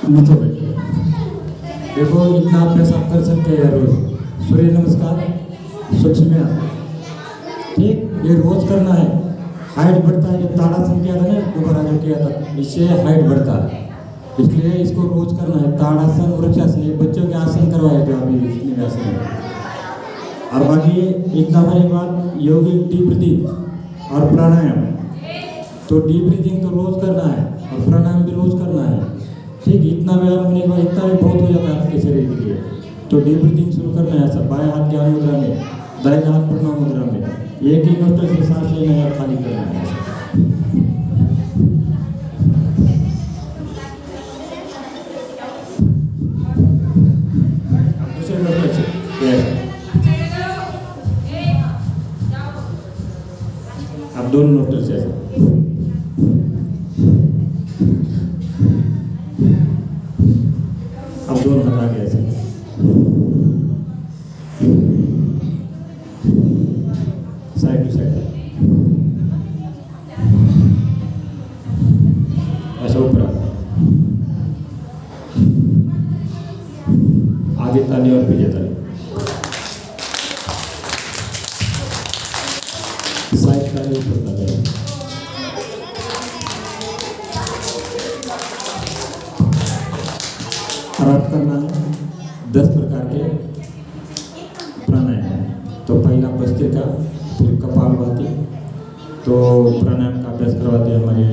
मिथो भाई देखो इतना अभ्यास आप कर सकते हैं रोज। सूर्य नमस्कार सूक्ष्म ठीक, ये रोज करना है। हाइट बढ़ता है। जब ताड़ासन किया था ना दोबारा जो किया था, इससे हाइट बढ़ता है, इसलिए इसको रोज करना है। ताड़ासन वृक्षासन ये बच्चों के आसन करवाए थे अभी आसन में। और बाकी इतना होने के बाद यौगिक डीप ब्रीथिंग और प्राणायाम, तो डीप ब्रीथिंग तो रोज करना है और प्राणायाम भी रोज करना है। ठीक, इतना व्यायाम होने के बाद इतना भी बहुत हो जाता है आपके शरीर के लिए। तो डीप ब्रीथिंग शुरू करना है। सब बाएं हाथ ज्ञान मुद्रा में, दाहिने हाथ प्रणाम मुद्रा में, एक ही नोस्ट्रल से सांस लेना है और खाली करना है। दूसरे नोस्ट्रल से अब दोनों नोस्ट्रल से अब दोनों हाथ आगे ऐसे साइड टू साइड ऐसा ऊपर आगे ताली और पीछे ताली, साइड ताली ऊपर ताली। प्राप्त करना है 10 प्रकार के प्राणायाम। तो पहला भस्त्रिका, फिर कपालभाति। तो प्राणायाम का अभ्यास करवाते हैं हमारे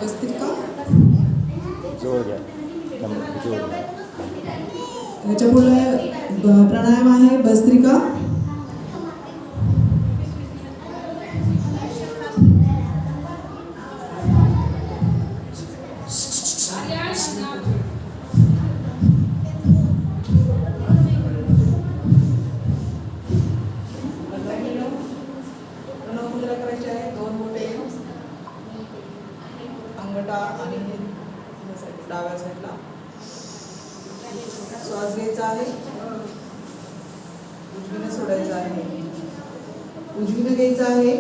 भस्त्रिका जोड़ गया याच्यापुढे प्राणायाम आहे भस्त्रिका। अंगठा आणि डाव्या साईडला श्वास घ्यायचा आहे, उजवीने सोडायचा आहे, उजवीने घ्यायचा आहे,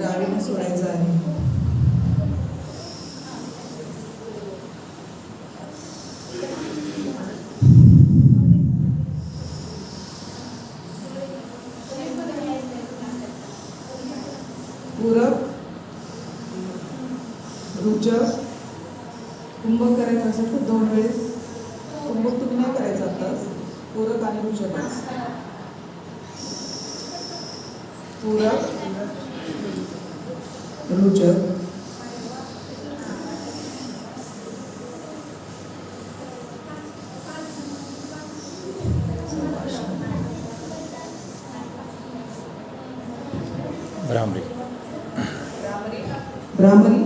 डावीने सोडायचा आहे। पूरक, रुचक, कुंभक करायचं असेल तर 2 वेळेस कुंभक तुम्ही नाही करायचं आताच. पूरक आणि रुचकच. पूरक रुचक. भ्रामरी. भ्रामरी.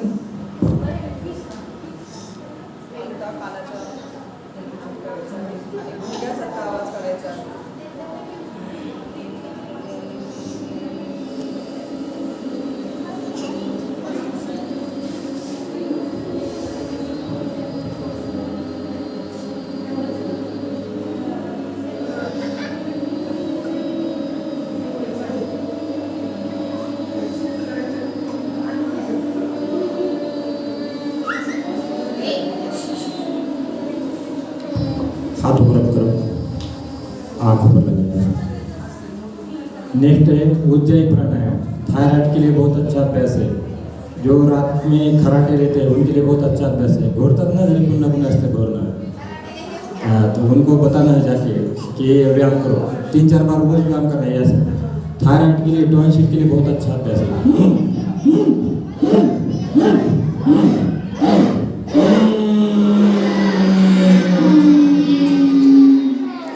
हाथ ऊपर रख करो, आँख ऊपर लगाइए। नेक्स्ट है उज्जयी प्राणायाम। थायराइड के लिए बहुत अच्छा अभ्यास है। जो रात में खराटे रहते हैं उनके लिए बहुत अच्छा अभ्यास है। घोरता ना जल्दी पुण्य पुण्य असते घोरना। तो उनको बताना है जाके कि ये व्यायाम करो, 3-4 बार रोज व्यायाम करना है। ऐसे थायराइड के लिए, टॉन्सिल के लिए बहुत अच्छा अभ्यास है।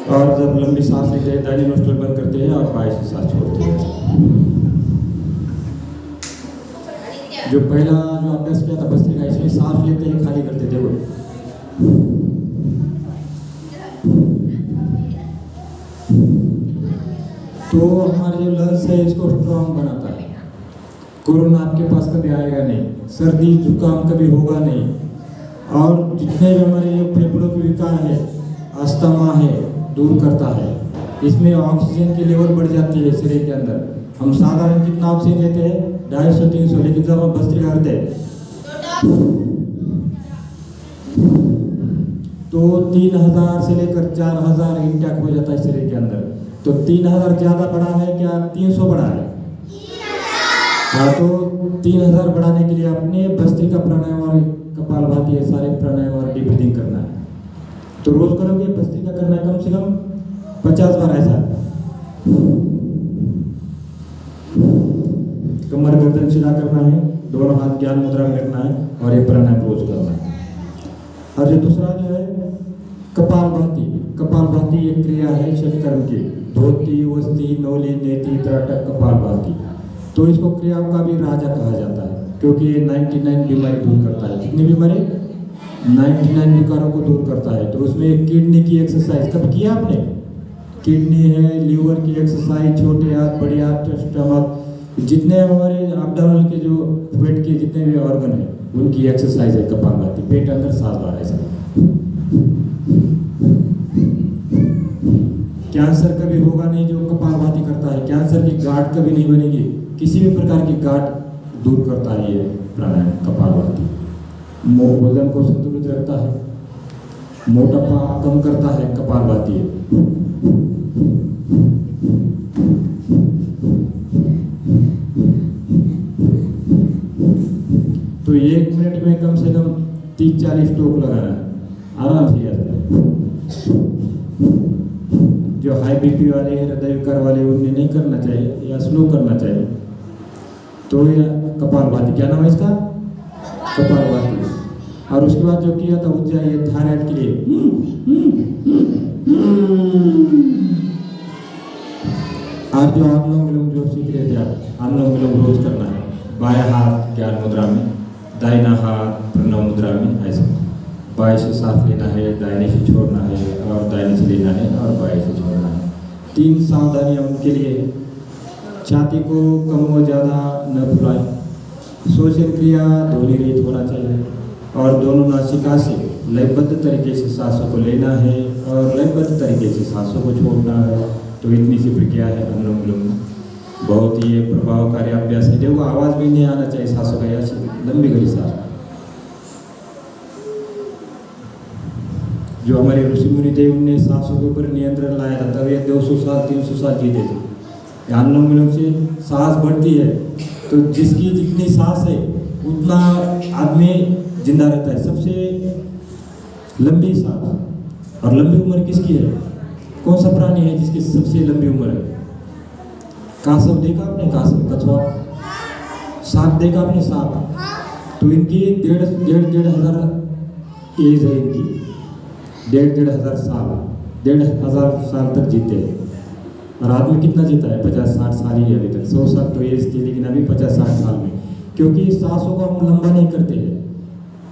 और जब लंबी सांस लेते हैं दाहिनी नोस्ट्रल बंद करते हैं और बाएं से सांस छोड़ते हैं। जो पहला जो अभ्यास किया था भस्त्रिका, इसमें सांस लेते हैं खाली करते थे वो। तो हमारे जो लंग्स है इसको स्ट्रांग बनाता है। कोरोना आपके पास कभी आएगा नहीं, सर्दी जुकाम कभी होगा नहीं। और जितने भी हमारे जो फेफड़ों के विकार है, अस्थमा है, दूर करता है। इसमें ऑक्सीजन की लेवल बढ़ जाती है शरीर के अंदर। हम साधारण कितना ऑक्सीजन लेते हैं 250-300, लेकिन जब हम भस्त्रिका करते हैं तो 3000 से लेकर 4000 इंटैक हो जाता है शरीर के अंदर। तो 3000 ज़्यादा बढ़ा है क्या 300 बढ़ा है? हाँ, तो 3000 बढ़ाने के लिए अपने भस्त्रिका प्राणायाम और कपालभाति ये सारे प्राणायाम और डीप ब्रीथिंग करना है। तो रोज करोगे भस्त्रिका करना है कम से कम 50 बार ऐसा। कमर गर्दन सीधा करना है, दोनों हाथ ज्ञान मुद्रा में रखना है और ये प्राणायाम रोज करना है। और जो दूसरा जो है कपालभाति। कपालभाति एक क्रिया है षटकर्म की। धोती, वस्ती, नौली, नेति, त्राटक, कपालभाति। तो इसको क्रियाओं का भी राजा कहा जाता है क्योंकि ये 99 बीमारी दूर करता है। कितनी बीमारी? 99 विकारों को दूर करता है। तो उसमें किडनी की एक्सरसाइज कभी किया आपने? किडनी है, लीवर की एक्सरसाइज, छोटे हाथ, बड़े हाथ, स्टमक, जितने हमारे एब्डोमेन के जो पेट के जितने भी ऑर्गन है उनकी एक्सरसाइज है कपालभाति। पेट अंदर 7 बार ऐसा। कैंसर कभी होगा नहीं जो कपालभाति करता है। कैंसर की गांठ कभी नहीं बनेगी। किसी भी प्रकार की गांठ दूर करता है ये प्राणायाम कपालभाति। वजन को संतुलित रखता है, मोटापा कम करता है कपालभाति। तो 1 मिनट में कम से कम 30-40 टोक लगाना है, आराम से आता है। जो हाई बीपी वाले हैं, हृदय विकार वाले, उन्हें नहीं करना चाहिए या स्लो करना चाहिए। तो ये कपालभाति, क्या नाम है इसका? कपालभाति। और उसके बाद जो किया था उज्जयी थायराइड के लिए। आज जो अनुलोम विलोम जो सीख रहे थे आप, अनुलोम विलोम रोज करना है। बायां हाथ ज्ञान मुद्रा में, दाहिना हाथ प्रणव मुद्रा में, ऐसा। बाएं से सांस लेना है, दाहिने से छोड़ना है, और दाहिने से लेना है और बाएं से छोड़ना है। 3 सावधानियां उनके लिए। छाती को कम व ज़्यादा न फुलाएं। श्वसन क्रिया ध्वनि रहित होना चाहिए और दोनों नासिका से लयबद्ध तरीके से सांसों को लेना है और लयबद्ध तरीके से सांसों को छोड़ना है। तो इतनी सी प्रक्रिया है अनुलोम विलोम। बहुत ही ये प्रभावकारी अभ्यास है। देखो आवाज़ भी नहीं आना चाहिए सांसों का, ऐसी लंबी गहरी सांस। जो हमारे ऋषि मुनि थे उनने सांसों के ऊपर नियंत्रण लाया था, तब ये 200 साल 300 साल जीते थे। अनुलोम विलोम से सांस बढ़ती है तो जिसकी जितनी सांस है उतना आदमी जिंदा रहता है। सबसे लंबी सांस और लंबी उम्र किसकी है? कौन सा प्राणी है जिसकी सबसे लंबी उम्र है? कासव देखा आपने? कासव, कछुआ, सांप देखा आपने? सांप। तो इनकी डेढ़ हजार एज है इनकी, डेढ़ हजार साल, 1,500 साल तक जीते हैं। और आदमी कितना जीता है? 50-60 साल ही अभी तक। 100 साल तो एज थी, लेकिन अभी 50-60 साल में, क्योंकि सांसों को हम लंबा नहीं करते हैं।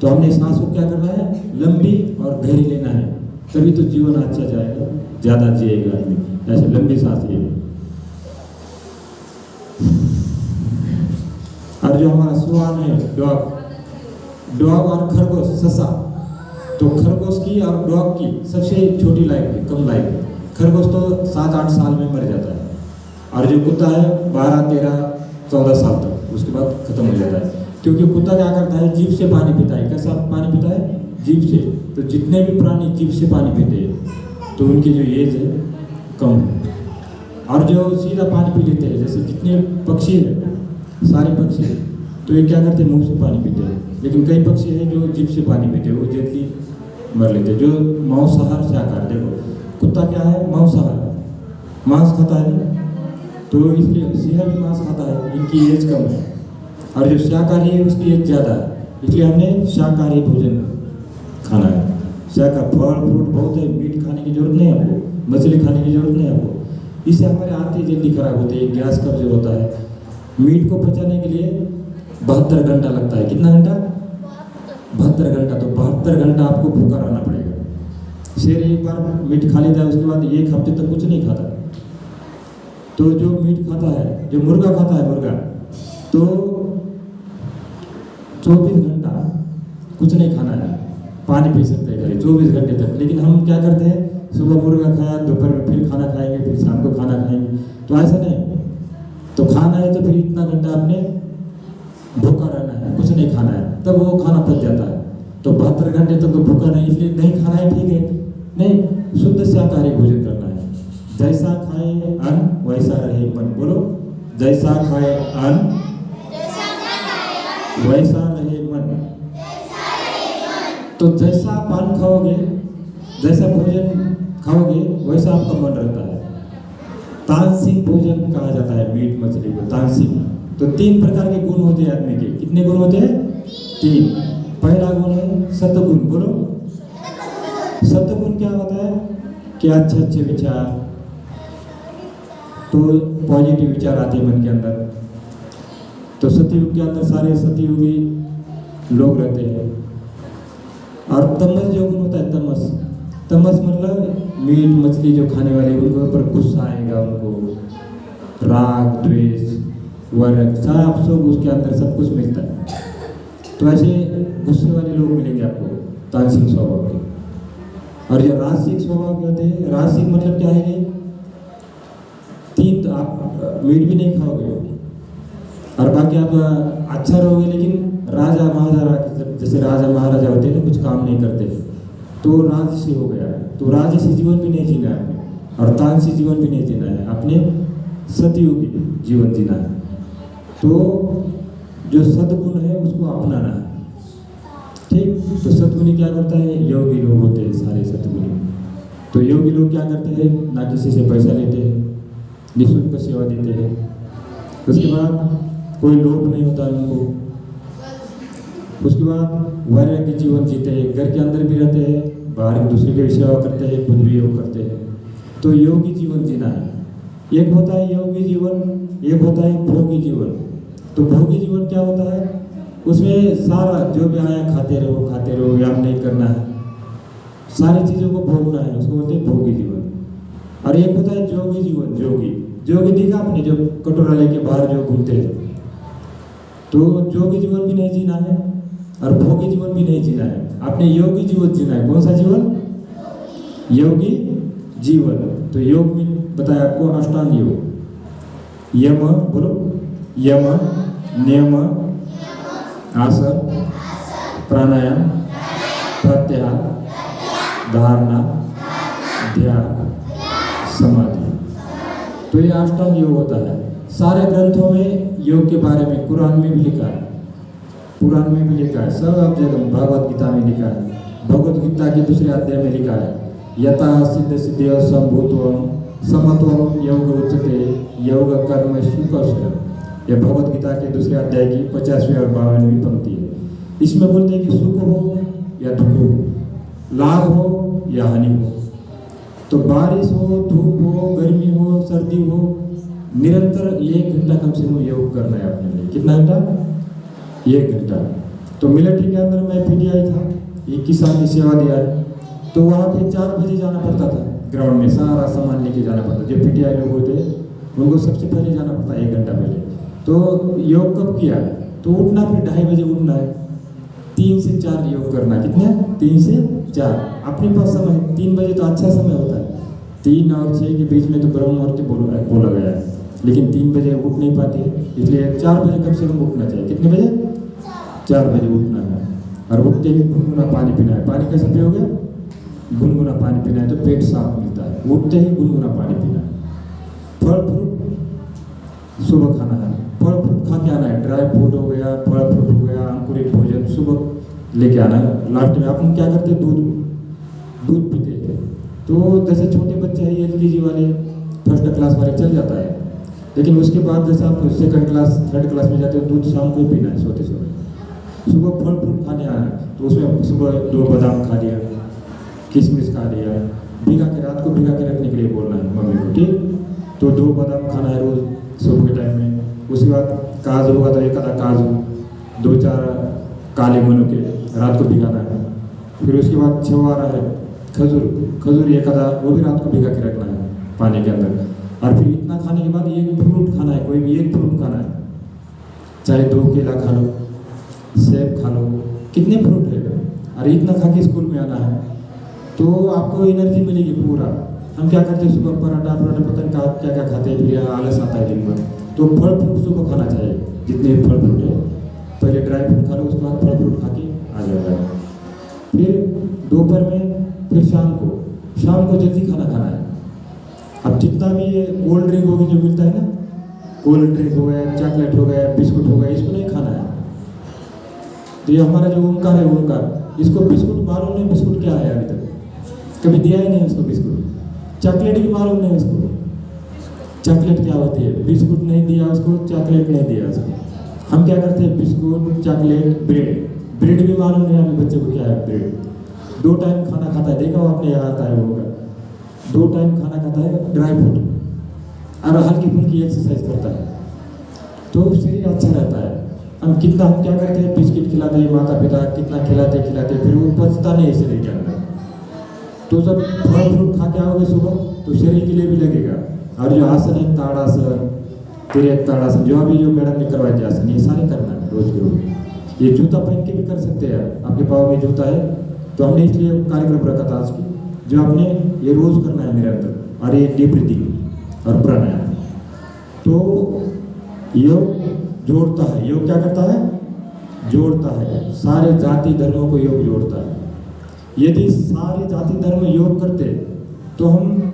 तो हमने सांस को क्या करना है? लंबी और गहरी लेना है, तभी तो जीवन अच्छा जाएगा, ज़्यादा जिएगा आदमी। ऐसे लंबी सांस लिए। और जो हमारा स्वान है, डॉग और खरगोश, ससा, तो खरगोश की और डॉग की सबसे छोटी लाइफ है, कम लाइफ है। खरगोश तो 7-8 साल में मर जाता है, और जो कुत्ता है 12, 13, 14 साल तक, उसके बाद खत्म हो जाता है। क्योंकि कुत्ता क्या करता है? जीभ से पानी पीता है। कैसा पानी पीता है? जीभ से। तो जितने भी प्राणी जीभ से पानी पीते हैं तो उनकी जो एज है कम है। और जो सीधा पानी पी लेते हैं, जैसे जितने पक्षी हैं, सारे पक्षी, तो ये क्या करते हैं? मुंह से पानी पीते हैं। लेकिन कई पक्षी हैं जो जीभ से पानी पीते हैं, वो जल्दी मर लेते हैं। जो मांसाहार शाकाहार, देखो कुत्ता क्या है? मांसाहार, मांस खाता है ना, तो इसलिए सिंह भी मांस खाता है, इनकी एज कम है। और जो शाकाहारी है उसकी एज ज़्यादा है, इसलिए हमने शाकाहारी भोजन खाना है। शाकाहार, फल फ्रूट बहुत है, मीट खाने की जरूरत नहीं है आपको, मछली खाने की जरूरत नहीं है आपको। इससे हमारे आंतें जल्दी खराब होती है, गैस कब्ज होता है। मीट को पचाने के लिए 72 घंटा लगता है। कितना घंटा? 72 घंटा। तो 72 घंटा आपको भूखा रहना पड़ेगा। शेर एक बार मीट खा लेता है, उसके बाद 1 हफ्ते तक कुछ नहीं खाता। तो जो मीट खाता है, जो मुर्गा खाता है, मुर्गा तो 24 घंटा कुछ नहीं खाना है, पानी पी सकते हैं खाली 24 घंटे तक। लेकिन हम क्या करते हैं? सुबह मुर्गा खाया, दोपहर में फिर खाना खाएंगे, फिर शाम को खाना खाएंगे। तो ऐसा नहीं। तो खाना है तो फिर इतना घंटा आपने भूखा रहना है, कुछ नहीं खाना है, तब वो खाना पच जाता है। तो 72 घंटे तक तो भूखा नहीं, इसलिए नहीं खाना है, ठीक है? नहीं, शुद्ध शाकाहारी भोजन करना है। जैसा खाए अन्न वैसा रहे मन। बोलो, जैसा खाए अन्न वैसा रहे मन। तो जैसा पान खाओगे, जैसा भोजन खाओगे, वैसा आपका मन रहता है। तानसिक भोजन कहा जाता है मीट मछली को, तानसिक। तो 3 प्रकार के गुण होते हैं आदमी के। कितने गुण होते हैं? 3। पहला गुण है सत्वगुण। बोलो, सत्वगुण क्या होता है? कि अच्छे विचार, तो पॉजिटिव विचार आते हैं मन के अंदर। तो सतयुग के अंदर सारे सतयुगी लोग रहते हैं। और तमस जो गुण होता है, तमस मतलब मीट मछली जो खाने वाले, उनके ऊपर गुस्सा आएगा, उनको राग द्वेष वर्ग सब उसके अंदर सब कुछ मिलता है। तो ऐसे गुस्से वाले लोग मिलेंगे आपको, तानसिक स्वभाव के। और जो राजसिक स्वभाव के होते हैं, राजसिक मतलब क्या है? 3 तो आप मीट भी नहीं खाओगे और बाकी आप अच्छा रहोगे, लेकिन राजा महाराजा, जैसे राजा महाराजा होते हैं ना, कुछ काम नहीं करते, तो राजसी हो गया। तो राजसी जीवन भी नहीं जीना है आपने, और तानसी जीवन भी नहीं जीना है, आपने सतयुगी जीवन जीना है। तो जो सद्गुण है उसको अपनाना है, ठीक? तो सद्गुणी क्या करता है? योगी लोग होते हैं सारे सद्गुणी। तो योगी लोग क्या करते हैं? ना किसी से पैसा लेते हैं, निःशुल्क सेवा देते हैं। उसके बाद कोई लोभ नहीं होता उनको। उसके बाद वैराग्य जीवन जीते हैं, घर के अंदर भी रहते हैं, बाहर एक दूसरे की सेवा करते हैं, खुद भी योग करते हैं। तो योगी जीवन जीना है। एक होता है योगी जीवन, एक होता है भोगी जीवन। तो भोगी जीवन क्या होता है? उसमें सारा जो भी आया खाते रहो, व्यायाम नहीं करना है, सारी चीज़ों को भोगना है, उसको बोलते हैं भोगी जीवन। और एक होता है जोगी जीवन। जोगी देखा आपने, जो कटोरा लेके बाहर जो घूमते हैं। तो जोगी जीवन भी नहीं जीना है और भोगी जीवन भी नहीं जीना है, आपने योगी जीवन जीना है। कौन सा जीवन? योगी जीवन। तो योग में बताया आपको अष्टांग योग। यम, बोलो, यम, नियम, आसन, प्राणायाम, प्रत्याहार, धारणा, ध्यान, समाधि। तो ये अष्टांग योग होता है। सारे ग्रंथों में योग के बारे में, कुरान में भी लिखा है, पुराण में भी लिखा है, सब जगह, भगवत गीता में लिखा है, भगवत गीता के दूसरे अध्याय में लिखा है यथा सिद्ध सिद्धि संभूत्वम समत्वम योग उच्चते योग कर्म सुकौशल। यह भगवत गीता के दूसरे अध्याय की 50वीं और 52वीं पंक्ति है। इसमें बोलते हैं कि सुख हो या दुख हो, लाभ हो या हानि हो, तो बारिश हो, धूप हो, गर्मी हो, सर्दी हो, निरंतर 1 घंटा कम से कम योग करना है अपने लिए। कितना घंटा? 1 घंटा। तो मिलिट्री के अंदर मैं पीटीआई था, 21 साल की सेवा दिया है। तो वहाँ पे 4 बजे जाना पड़ता था, ग्राउंड में सारा सामान लेके जाना पड़ता। जो पीटीआई लोग होते उनको सबसे पहले जाना पड़ता 1 घंटा पहले। तो योग कब किया? तो उठना फिर 2:30 बजे उठना है, 3 से 4 योग करना। कितने? 3 से 4। अपने पास समय 3 बजे तो अच्छा समय होता है, 3 और 6 के बीच में तो ब्रह्म मुहूर्त बोला गया है, लेकिन 3 बजे उठ नहीं पाती है, इसलिए 4 बजे कम से कम उठना चाहिए। कितने बजे? 4 बजे उठना है। और उठते ही गुनगुना पानी पीना है। पानी कैसे पियोगे? गुनगुना पानी पीना है तो पेट साफ मिलता है। उठते ही गुनगुना पानी पीना है। फल फ्रूट सुबह खाना है, फल फ्रूट खा के आना है। ड्राई फ्रूट हो गया, फल फ्रूट हो गया, अंकुरित भोजन सुबह लेके आना है। लास्ट में अपन क्या करते हैं? दूध पीते हैं। तो जैसे छोटे बच्चे हैं, LKG वाले, 1st क्लास वाले चल जाता है, लेकिन उसके बाद जैसे आप 2nd क्लास 3rd क्लास में जाते हो, दूध शाम को ही पीना है सोते समय। सुबह फल फ्रूट खाने आना है, तो उसमें सुबह 2 बादाम खा लिया, किशमिश खा लिया, भिगा के रात को भिगा के रखने के लिए बोलना है मम्मी को, ठीक? तो 2 बादाम खाना है रोज सुबह के टाइम में। उसके बाद काजू होगा तो 1 आधा काजू, 2-4 काले मनु के रात को भिगाना है। फिर उसके बाद छुहारा है, खजूर 1 आधा, वो भी रात को भिगा के रखना है पानी के अंदर। और फिर इतना खाने के बाद 1 फ्रूट खाना है, कोई भी 1 फ्रूट खाना है, चाहे 2 केला खा लो, सेब खा लो, कितने फ्रूट है। और इतना खा के स्कूल में आना है, तो आपको एनर्जी मिलेगी पूरा। हम क्या करते हैं? सुबह पराठा पता नहीं क्या क्या खाते हैं, फिर आलस आता है दिन भर। तो फल फ्रूट सुबह खाना चाहिए, जितने फल फ्रूट है। पहले ड्राई फ्रूट खा लो, उसके बाद फल फ्रूट खा के आ जाएगा। फिर दोपहर में, फिर शाम को जल्दी खाना है। अब जितना भी ये कोल्ड ड्रिंक होगी जो मिलता है ना, कोल्ड ड्रिंक हो गया, चॉकलेट हो गया, बिस्कुट हो गया, इसको नहीं खाना है। तो ये हमारा जो ओमकार है, ओमकार, इसको बिस्कुट मालूम नहीं बिस्कुट क्या है, अभी तक कभी दिया ही नहीं उसको बिस्कुट। चॉकलेट भी मालूम नहीं उसको, चॉकलेट क्या होती है। बिस्कुट नहीं दिया उसको, चॉकलेट नहीं दिया उसको। हम क्या करते हैं? बिस्कुट, चॉकलेट, ब्रेड भी मालूम नहीं हमें बच्चे को क्या है ब्रेड। 2 टाइम खाना खाता है, देखा हो आपने, यहाँ आता है वो 2 टाइम खाना खाता है, ड्राई फ्रूट और हल्की फुल्की एक्सरसाइज करता है, तो शरीर अच्छा रहता है। हम क्या करते हैं? बिस्किट खिलाते हैं, माता पिता कितना खिलाते, फिर वो पचता नहीं है शरीर के अंदर। तो जब फल फ्रूट खा के आओगे सुबह, तो शरीर के लिए भी लगेगा। और जो आसन है, ताड़ासन, तिरक ताड़ासन, जो मैडम ने करवाए थे आसन, ये सारे करना है रोज के रोज। ये जूता पहन के भी कर सकते हैं, आपके पाँव में जूता है तो हमने इसलिए कार्यक्रम रखा था आज की, जो आपने ये रोज करना है निरंतर। और ये डीप ब्रीथिंग और प्राणायाम। तो योग जोड़ता है। योग क्या करता है? जोड़ता है। सारे जाति धर्मों को योग जोड़ता है। यदि सारे जाति धर्म योग करते तो हम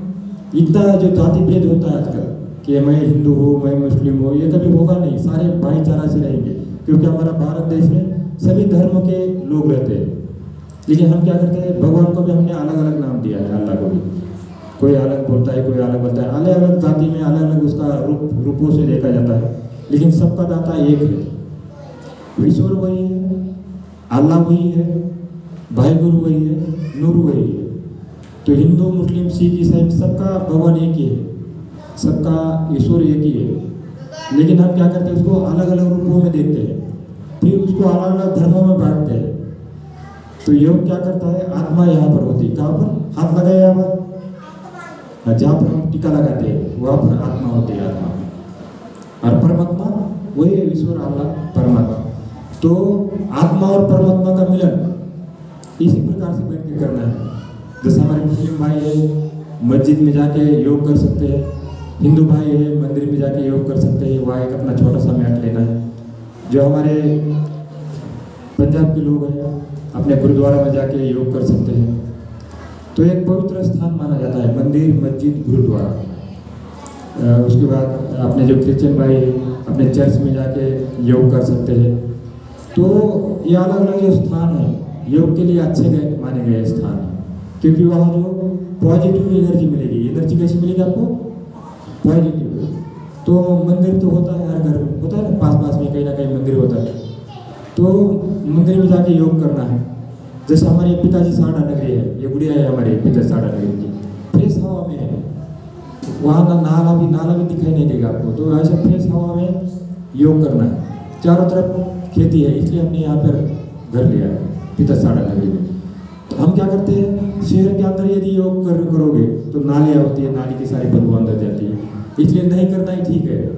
इतना जो जाति भेद होता है आजकल कि मैं हिंदू हूँ, मैं मुस्लिम हूँ, ये कभी होगा नहीं। सारे भाईचारा से रहेंगे, क्योंकि हमारा भारत देश में सभी धर्म के लोग रहते हैं। लेकिन हम क्या करते हैं? भगवान को भी हमने अलग अलग नाम दिया है, अल्लाह को भी कोई अलग बोलता है, कोई अलग बोलता है। अलग अलग जाति में अलग अलग उसका रूपों से देखा जाता है, लेकिन सबका दाता एक है। ईश्वर वही है, अल्लाह वही है, भाई गुरु वही है, नूर वही है। तो हिंदू, मुस्लिम, सिख, ईसाई सबका भगवान एक ही है, सबका ईश्वर एक ही है। लेकिन हम क्या करते हैं? उसको अलग अलग रूपों में देखते हैं, फिर उसको अलग अलग धर्मों में बांटते हैं। तो योग क्या करता है? आत्मा यहाँ पर होती है, कहाँ पर? हाथ लगाए यहाँ पर, जहाँ पर हम टीका लगाते हैं वहाँ पर आत्मा होती है, आत्मा। और परमात्मा वही है, ईश्वर, अल्लाह, परमात्मा। तो आत्मा और परमात्मा का मिलन इसी प्रकार से बैठ के करना है। जैसे हमारे मुस्लिम भाई है, मस्जिद में जाके योग कर सकते हैं। हिंदू भाई है, मंदिर में जाके योग कर सकते हैं। वहाँ एक अपना छोटा सा मैट लेना है। जो हमारे पंजाब के लोग हैं, अपने गुरुद्वारा में जाके योग कर सकते हैं। तो एक पवित्र स्थान माना जाता है मंदिर, मस्जिद, गुरुद्वारा। उसके बाद अपने जो क्रिश्चियन भाई हैं, अपने चर्च में जाके योग कर सकते हैं। तो ये अलग अलग जो स्थान है योग के लिए अच्छे माने गए स्थान है। क्योंकि वहाँ जो पॉजिटिव एनर्जी मिलेगी। एनर्जी कैसी मिलेगी आपको? पॉजिटिव। तो मंदिर तो होता है हर घर में, होता है ना, पास पास में कहीं ना कहीं मंदिर होता है, तो मंदिर में जाके योग करना है। जैसे हमारे पिताजी साड़ा नगरी है, ये गुड़िया है हमारे पिता साड़ा नगरी की, फ्रेश हवा में है, वहाँ ना नाला भी दिखाई नहीं देगा आपको। तो ऐसे फ्रेश हवा में योग करना है। चारों तरफ खेती है, इसलिए हमने यहाँ पर घर लिया है पिता साड़ा नगरी में। तो हम क्या करते हैं, शहर के अंदर यदि योग करोगे तो नालियाँ होती है, नाली की सारी बदबू अंदर जाती है, इसलिए नहीं करना ही ठीक है।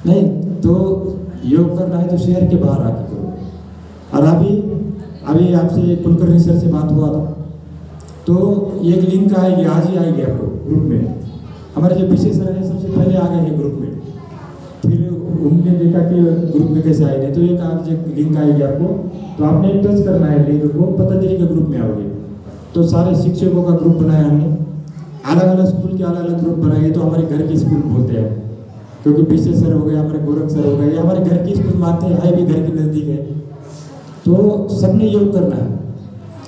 नहीं तो योग करना है तो शहर के बाहर आके करो। और अभी आपसे कुलकर्णी सर से बात हुआ था, तो एक लिंक आएगी, आज ही आएगी आपको ग्रुप में। हमारे जो पीछे सर है सबसे पहले आ गए हैं ग्रुप में, फिर उनने देखा कि ग्रुप में कैसे आए, तो एक आज एक लिंक आएगी आपको, तो आपने टच करना है लिंक को, पतंजलि के ग्रुप में आओगे। तो सारे शिक्षकों का ग्रुप बनाया हमने, अलग अलग स्कूल के अलग अलग ग्रुप बनाए। तो हमारे घर के स्कूल बोलते हैं, क्योंकि पीछे सर हो गए, हमारे गोरख सर हो गए, ये हमारे घर की स्कूल मानते हैं भी घर के नज़दीक है। तो सबने योग करना है,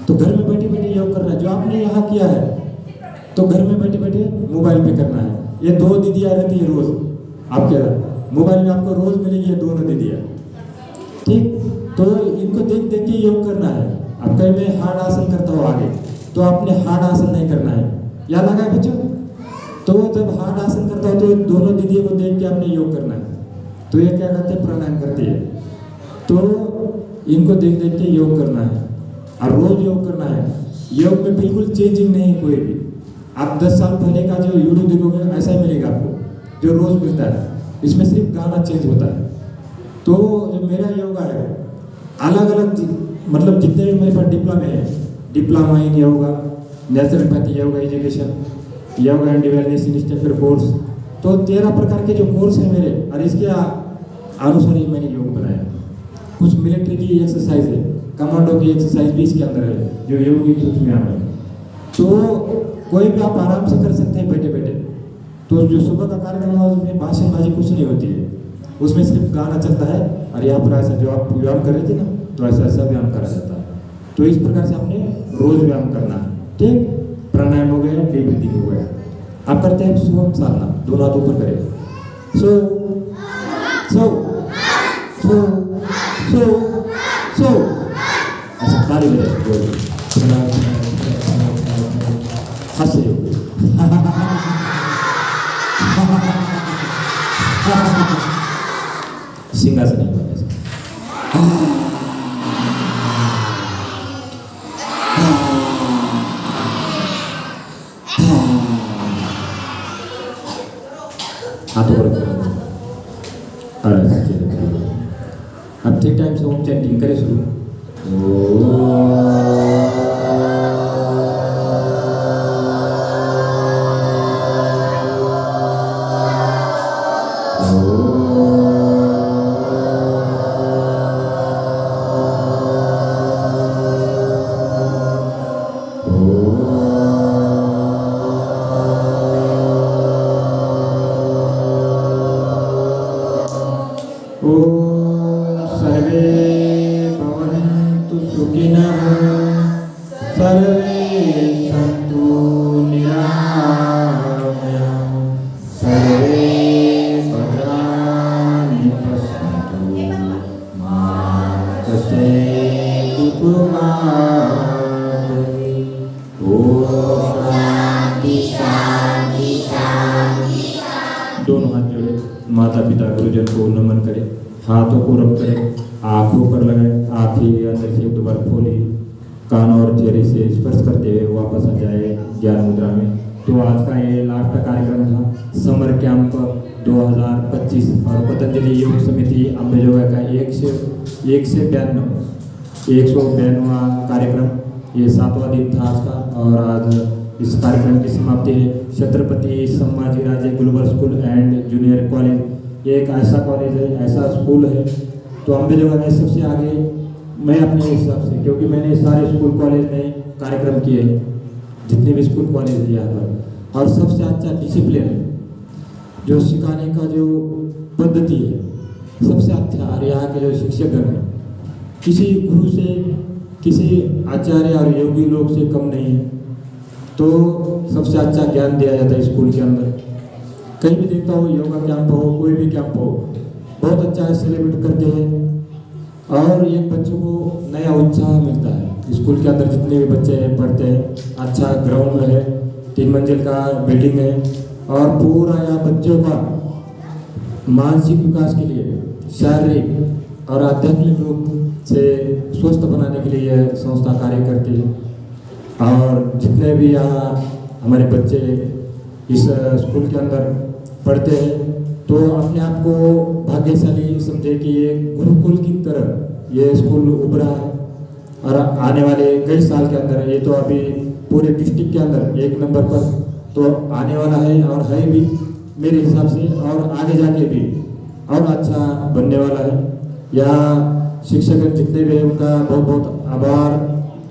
तो घर में बैठे बैठे योग करना है। जो आपने यहाँ किया है तो घर में बैठे बैठे मोबाइल पे करना है। ये 2 दीदियाँ रहती है रोज आपके मोबाइल में, आपको रोज मिलेगी ये दोनों दीदियाँ, ठीक। तो इनको देख देख के योग करना है। अब कहीं मैं हार्ड आसन करता हूँ आगे, तो आपने हार्ड आसन नहीं करना है, याद आ गया बच्चों? तो जब हार्ड आसन करता हो तो दोनों दीदियों को देख के आपने योग करना है। तो ये क्या करते हैं, प्राणायाम करती है। तो इनको देख देख के योग करना है और रोज योग करना है। योग में बिल्कुल चेंजिंग नहीं है कोई भी। आप 10 साल पहले का जो वीडियो देखोगे ऐसा ही मिलेगा आपको जो रोज मिलता है, इसमें सिर्फ गाना चेंज होता है। तो जो मेरा योगा है अलग अलग, मतलब जितने भी मेरे पास डिप्लोमा है, diploma in yoga, naturopathy yoga education, yoga and wellness instructor course, तो 13 प्रकार के जो कोर्स है मेरे, और इसके अनुसार ही मैंने योग बनाया। कुछ मिलिट्री की एक्सरसाइज है, कमांडो की एक्सरसाइज भी इसके अंदर है, जो योग की सूक्ष्म है। तो कोई भी आप आराम से कर सकते हैं बैठे बैठे। तो जो सुबह का कार्यक्रम है उसमें भाषणबाजी कुछ नहीं होती है, उसमें सिर्फ गाना चलता है। और यहाँ पर ऐसा जो आप व्यायाम कर रहे थे ना, तो ऐसा व्यायाम करा जाता है। तो इस प्रकार से आपने रोज व्यायाम करना है, ठीक। प्राणायाम हो गया, डीप ब्रीथिंग हो गया। आप करते हैं सोम साधना, दोनों हाथ ऊपर करें, सो सो सो सो सो, ऐसा ताली बजाए, हंसे सिंहासन नहीं बने। हाथों पर अब ठीक टाइम से ओम चैंटिंग करें शुरू। सर्वे भवन्तु सुखिनः, सर्वे सन्तु निरामयाः, सर्वे भद्राणि पश्यन्तु मा कश्चित् दुःखमाप्नुयात्। दोनों हाथ जोड़े, माता पिता गुरुजन को नमन करें, हाथों को रब करें, आंखों पर लगाए, आंखें अंदर से दोबारा खोली, कान और चेहरे से स्पर्श करते हुए वापस आ जाए ज्ञान मुद्रा में। तो आज का ये लास्ट का कार्यक्रम था, समर कैंप 2025 और पतंजलि योग समिति अम्बेजोगा का 192वां कार्यक्रम, ये 7वां दिन था आज का। और आज इस कार्यक्रम की समाप्ति है Chhatrapati Sambhaji Raje global school and junior college. ये एक ऐसा कॉलेज है, ऐसा स्कूल है, तो अम्बेजोगा में सबसे आगे मैं अपने हिसाब से, क्योंकि मैंने सारे स्कूल कॉलेज में कार्यक्रम किए हैं, जितने भी स्कूल कॉलेज है यहाँ पर, और सबसे अच्छा डिसिप्लिन जो सिखाने का जो पद्धति है सबसे अच्छा। और यहाँ के जो शिक्षकगण हैं किसी गुरु से, किसी आचार्य और योगी लोग से कम नहीं है। तो सबसे अच्छा ज्ञान दिया जाता है स्कूल के अंदर। कहीं भी देखता हो, योगा कैंप हो, कोई भी कैंप हो, बहुत अच्छा सेलिब्रेट करते हैं और एक बच्चों को नया उत्साह मिलता है। स्कूल के अंदर जितने भी बच्चे पढ़ते हैं, अच्छा ग्राउंड है, 3 मंजिल का बिल्डिंग है और पूरा यहाँ बच्चों का मानसिक विकास के लिए, शारीरिक और आध्यात्मिक रूप से स्वस्थ बनाने के लिए यह संस्था कार्य करती है। और जितने भी यहाँ हमारे बच्चे इस स्कूल के अंदर पढ़ते हैं तो अपने आप को भाग्यशाली समझे कि ये गुरुकुल की तरह ये स्कूल उभरा है और आने वाले कई साल के अंदर, ये तो अभी पूरे डिस्ट्रिक्ट के अंदर 1 नंबर पर तो आने वाला है और है भी मेरे हिसाब से, और आगे जाके भी और अच्छा बनने वाला है। यहाँ शिक्षक जितने भी हैं उनका बहुत बहुत आभार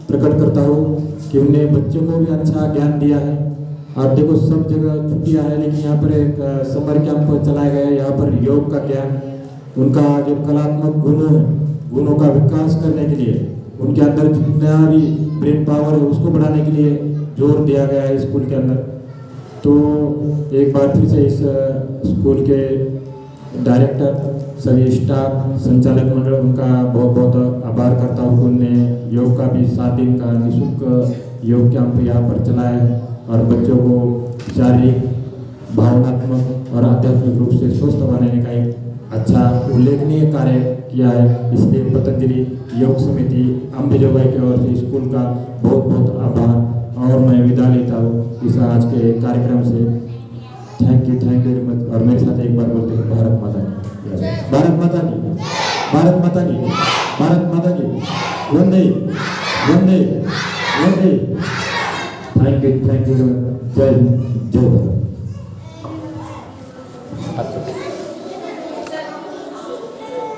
प्रकट करता हूँ कि उनने बच्चों को भी अच्छा ज्ञान दिया है। और देखो सब जगह छुट्टियाँ हैं, लेकिन यहाँ पर एक समर कैंप चलाया गया है। यहाँ पर योग का ज्ञान, उनका जो कलात्मक गुणों है, गुणों का विकास करने के लिए, उनके अंदर जितना भी ब्रेन पावर है उसको बढ़ाने के लिए जोर दिया गया है स्कूल के अंदर। तो एक बार फिर से इस स्कूल के डायरेक्टर, सभी स्टाफ, संचालक मंडल, उनका बहुत बहुत आभार करता हूँ। उन्होंने योग का भी 7 दिन का निःशुल्क योग कैंप यहाँ पर चलाया है और बच्चों को शारीरिक, भावनात्मक और आध्यात्मिक रूप से स्वस्थ बनाने का एक अच्छा उल्लेखनीय कार्य किया है। इसलिए पतंजलि योग समिति अम्बेजोगाई की ओर से स्कूल का बहुत बहुत आभार और मैं विदा लेता हूँ इस आज के कार्यक्रम से। Thank you very much. और मेरे साथ एक बार बोलते हैं भारत माता की, भारत माता की, भारत माता की, भारत माता की, वंदे वंदे वंदे। थैंक यू जय हिंद, जय भारत।